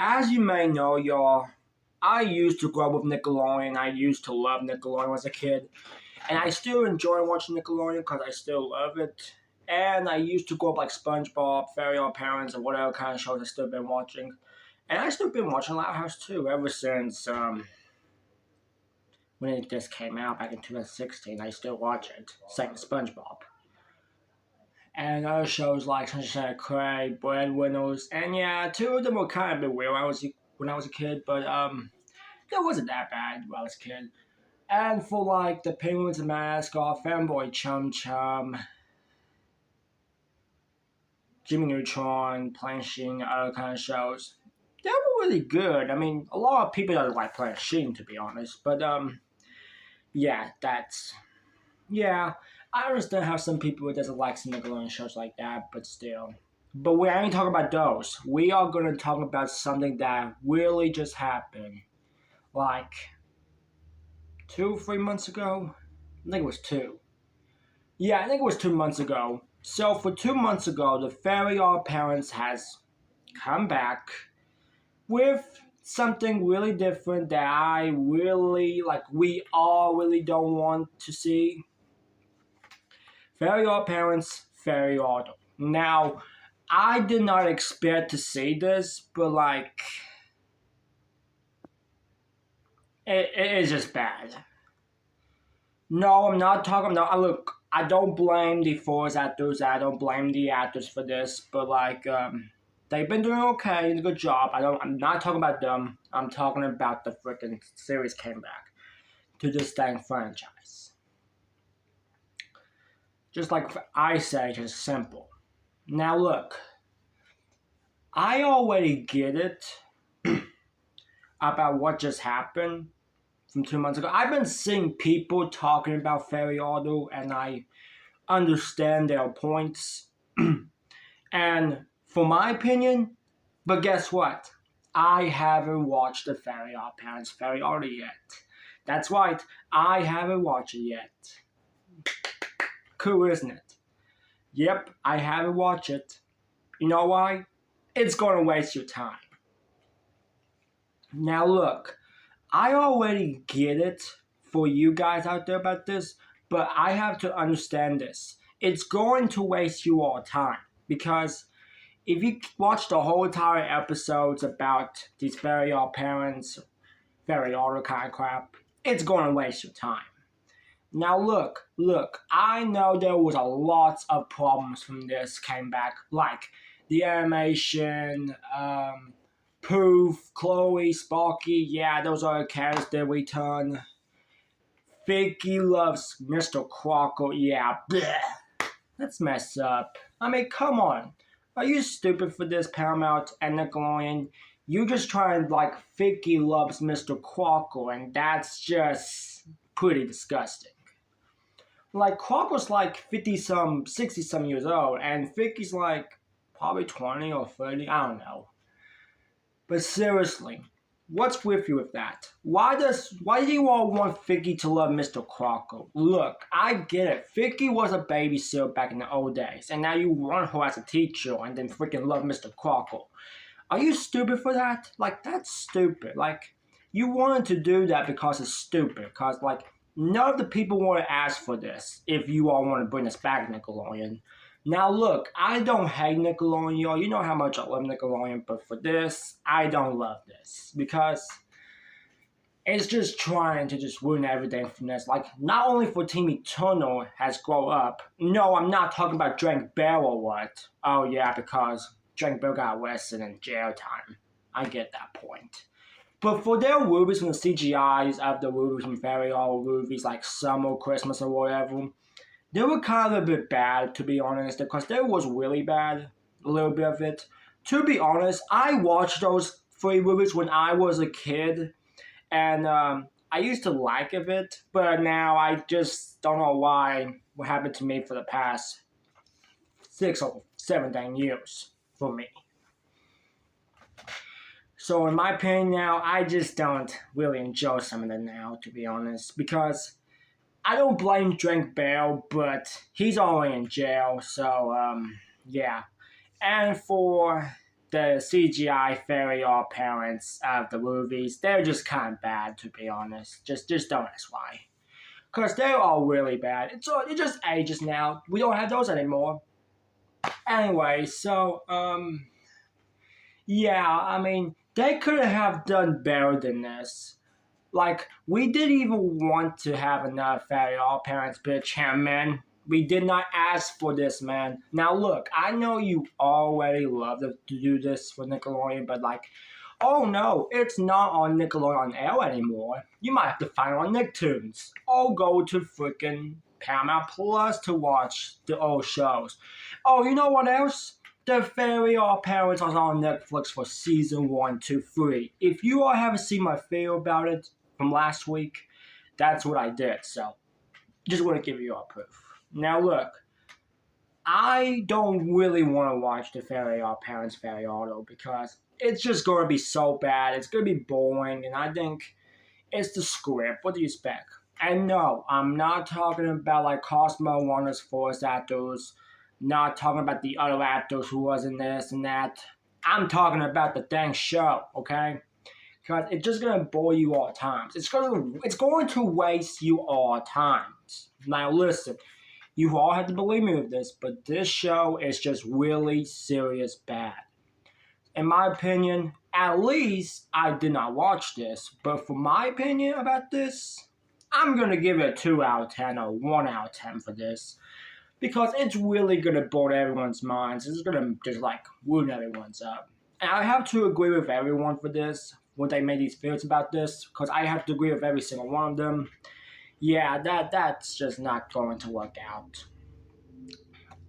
As you may know, y'all, I used to grow up with Nickelodeon. I used to love Nickelodeon as a kid. And I still enjoy watching Nickelodeon because I still love it. And I used to grow up like SpongeBob, Fairy Odd Parents, and whatever kind of shows I still been watching. And I still been watching Loud House too, ever since when it just came out back in 2016. I still watch it. Same as SpongeBob. And other shows like Sunshine Cray, Breadwinners, and yeah, two of them were kind of a bit weird when I was a kid, but it wasn't that bad when I was a kid. And for like the Penguins and Mascot, Fanboy Chum Chum, Jimmy Neutron, Planching, other kind of shows, they were really good. I mean, a lot of people don't like Planching, to be honest, but yeah, yeah. I understand how some people doesn't like some Nickelodeon shows like that, but still. But we ain't talking about those. We are gonna talk about something that really just happened, like 3 months ago. I think it was two. Yeah, I think it was 2 months ago. So for 2 months ago, the Fairy Odd Parents has come back with something really different that I really like. We all really don't want to see. Fairy Odd Parents, Fairy Odd. Now, I did not expect to see this, but like, it is just bad. No, I'm not talking. No, look, I don't blame the voice actors. I don't blame the actors for this, but like, they've been doing okay, a good job. I'm not talking about them. I'm talking about the freaking series came back to this dang franchise. Just like I say, just simple. Now look, I already get it about what just happened from 2 months ago. I've been seeing people talking about Fairy Auto, and I understand their points. And for my opinion, but guess what? I haven't watched the Fairy Odd Parents Fairy Auto yet. That's right, I haven't watched it yet. Cool, isn't it? Yep, I haven't watched it. You know why? It's gonna waste your time. Now look, I already get it for you guys out there about this, but I have to understand this. It's going to waste you all time because if you watch the whole entire episodes about these Fairy Odd Parents, Fairy Auto kind of crap, it's going to waste your time. Now look, I know there was a lot of problems from this came back, like the animation, Poof, Chloe, Sparky, yeah, those are the characters that return. Vicky loves Mr. Crocker, yeah, bleh. That's messed up. I mean, come on. Are you stupid for this, Paramount and Nickelodeon? You just trying like Vicky loves Mr. Crocker, and that's just pretty disgusting. Like, Crocker's like 50-some, 60-some years old, and Vicky's like probably 20 or 30, I don't know. But seriously, what's with you with that? Why do you all want Vicky to love Mr. Crocker? Look, I get it. Vicky was a babysitter back in the old days, and now you want her as a teacher and then freaking love Mr. Crocker. Are you stupid for that? Like, that's stupid. Like, you wanted to do that because it's stupid. Because, like, none of the people want to ask for this if you all want to bring us back, Nickelodeon. Now look, I don't hate Nickelodeon, y'all. You know how much I love Nickelodeon, but for this, I don't love this. Because it's just trying to just ruin everything from this. Like, not only for Team Eternal has grown up. No, I'm not talking about Drake Bell or what. Oh yeah, because Drake Bell got arrested in jail time. I get that point. But for their movies and the CGIs of the movies from Fairy Odd movies like Summer, Christmas, or whatever, they were kind of a bit bad, to be honest, because they was really bad, a little bit of it. To be honest, I watched those three movies when I was a kid, and I used to like it, but now I just don't know what happened to me for the past 6 or 7 years for me. So in my opinion now, I just don't really enjoy some of them now, to be honest, because I don't blame Drake Bell, but he's already in jail, so yeah. And for the CGI fairy odd parents of the movies, they're just kind of bad, to be honest. Just don't ask why. Because they're all really bad. It just ages now. We don't have those anymore. Anyway, so, yeah, I mean, they could have done better than this. Like, we didn't even want to have another fairy all parents bitch ham, man. We did not ask for this, man. Now, look, I know you already love to do this for Nickelodeon, but like, oh no, it's not on Nickelodeon Air anymore. You might have to find it on Nicktoons. Or go to freaking Paramount Plus to watch the old shows. Oh, you know what else? The Fairy All Parents is on Netflix for season 1, 2, 3. If you all haven't seen my video about it from last week, that's what I did. So, just want to give you all proof. Now, look, I don't really want to watch the Fairy All Parents Fairy Auto because it's just going to be so bad. It's going to be boring, and I think it's the script. What do you expect? And no, I'm not talking about like Cosmo Warner's voice actors, not talking about the other actors who was in this and that. I'm talking about the dang show, okay? Because it's just gonna bore you all times. It's going to waste you all times. Now listen, you all have to believe me with this, but this show is just really serious bad. In my opinion, at least I did not watch this, but for my opinion about this, I'm gonna give it a 2 out of 10 or 1 out of 10 for this. Because it's really gonna bore everyone's minds. It's gonna just like ruin everyone's up. And I have to agree with everyone for this when they made these videos about this, because I have to agree with every single one of them. Yeah, that's just not going to work out.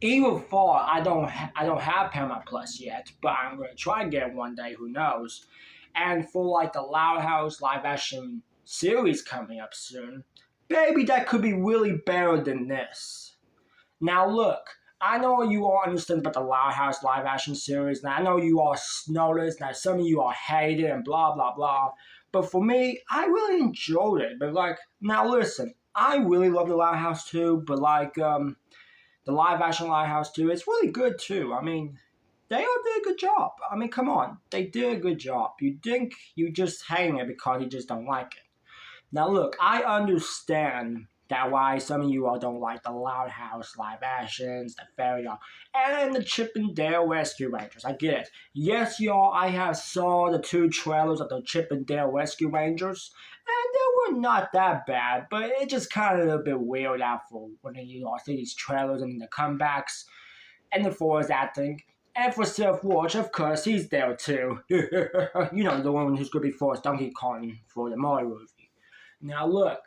Even for I don't have Paramount Plus yet, but I'm gonna try and get it one day. Who knows? And for like the Loud House live action series coming up soon, baby, that could be really better than this. Now look, I know you all understand about the Loud House live action series, and I know you all noticed that some of you all hate it and blah blah blah. But for me, I really enjoyed it. But like, now listen, I really love the Loud House too. But like, the live action Loud House too, it's really good too. I mean, they all did a good job. I mean, come on, they did a good job. You think you just hating it because you just don't like it. Now look, I understand that why some of you all don't like the Loud House live actions, the Fairy Dog, and the Chip and Dale Rescue Rangers. I get it. Yes, y'all, I have saw the 2 trailers of the Chip and Dale Rescue Rangers, and they were not that bad, but it just kind of a little bit weird out for when you all see these trailers and the comebacks, and the voice acting. And for Seth Watch, of course, he's there too. You know, the one who's going to be forced Donkey Kong for the Mario movie. Now look,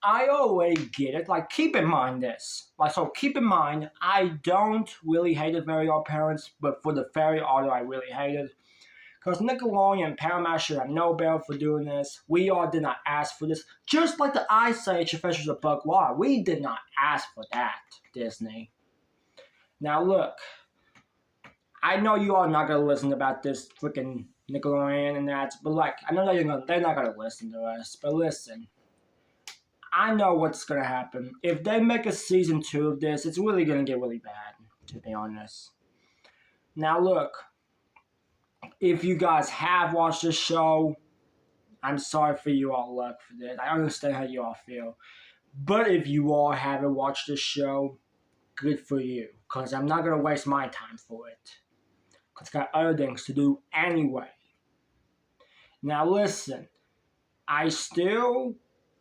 I already get it. Like, keep in mind this. Like, so keep in mind, I don't really hate the Fairy Odd Parents, but for the Fairy Auto, I really hate it. Because Nickelodeon and Paramount should have no bail for doing this. We all did not ask for this. Just like the Ice Age Adventures of Buck Wild, we did not ask for that, Disney. Now look, I know you all are not gonna listen about this freaking Nickelodeon and that, but like, I know that they're not gonna listen to us. But listen, I know what's gonna happen. If they make a season 2 of this, it's really gonna get really bad, to be honest. Now look, if you guys have watched this show, I'm sorry for you all luck for this. I understand how you all feel. But if you all haven't watched this show, good for you. Because I'm not gonna waste my time for it. Because I got other things to do anyway. Now listen, I still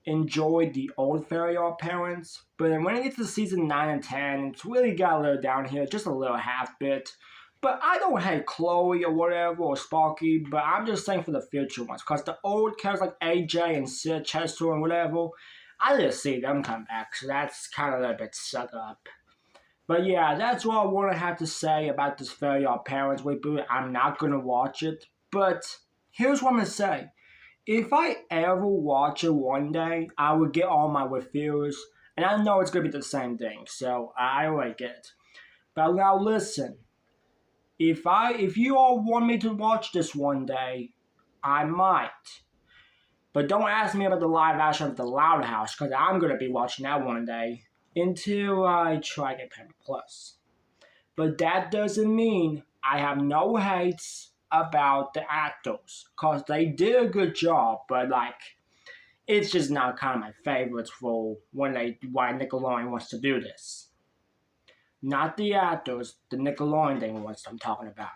enjoyed the old Fairy Odd Parents, but then when it gets to season 9 and 10, it's really got a little down here, just a little half bit. But I don't hate Chloe or whatever, or Sparky, but I'm just saying for the future ones, because the old characters like AJ and Sid, Chester and whatever, I didn't see them come back, so that's kind of a little bit suck up. But yeah, that's what I want to have to say about this Fairy Odd Parents reboot. I'm not going to watch it, but here's what I'm going to say. If I ever watch it one day, I will get all my reviews, and I know it's going to be the same thing, so I already get it. But now listen, if you all want me to watch this one day, I might. But don't ask me about the live action of the Loud House, because I'm going to be watching that one day until I try to get Paramount Plus. But that doesn't mean I have no hates about the actors, cause they did a good job, but like it's just not kind of my favorites for why Nickelodeon wants to do this. Not the actors, the Nickelodeon thing was I'm talking about.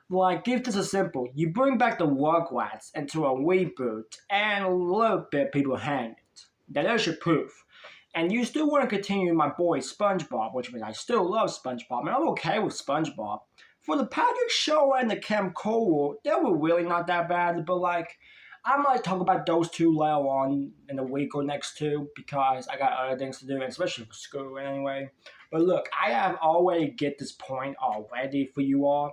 Like, if this is simple, you bring back the Rugrats into a reboot, and a little bit people hang it. That is your proof. And you still want to continue my boy SpongeBob, which means I still love SpongeBob, and I'm okay with SpongeBob. For the Patrick Show and the Cam Cole, they were really not that bad, but like, I might talk about those two later on in the week or next two because I got other things to do, especially for school anyway. But look, I have already get this point already for you all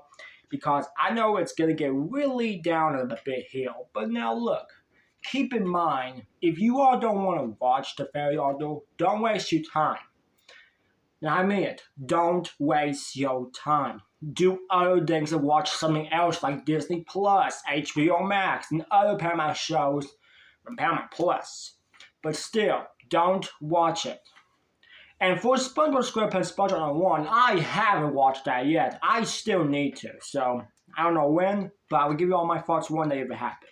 because I know it's gonna get really down a bit hill. But now look, keep in mind, if you all don't want to watch the Fairy Auto, don't waste your time. Now I mean it, don't waste your time. Do other things and watch something else like Disney Plus, HBO Max, and other Paramount shows from Paramount Plus. But still, don't watch it. And for SpongeBob SquarePants SpongeBob 1, I haven't watched that yet. I still need to, so I don't know when, but I will give you all my thoughts one day if it happens.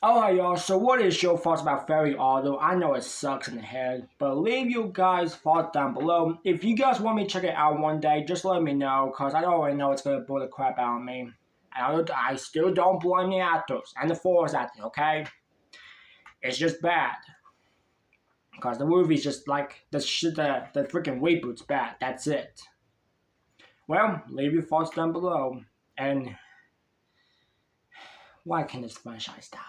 Alright y'all, so what is your thoughts about Fairy Auto? I know it sucks in the head, but leave you guys' thoughts down below. If you guys want me to check it out one day, just let me know, because I already know it's going to bore the crap out of me. And I still don't blame the actors and the voice acting, okay? It's just bad. Because the movie's just like, the freaking reboot's bad, that's it. Well, leave your thoughts down below, and why can this franchise die?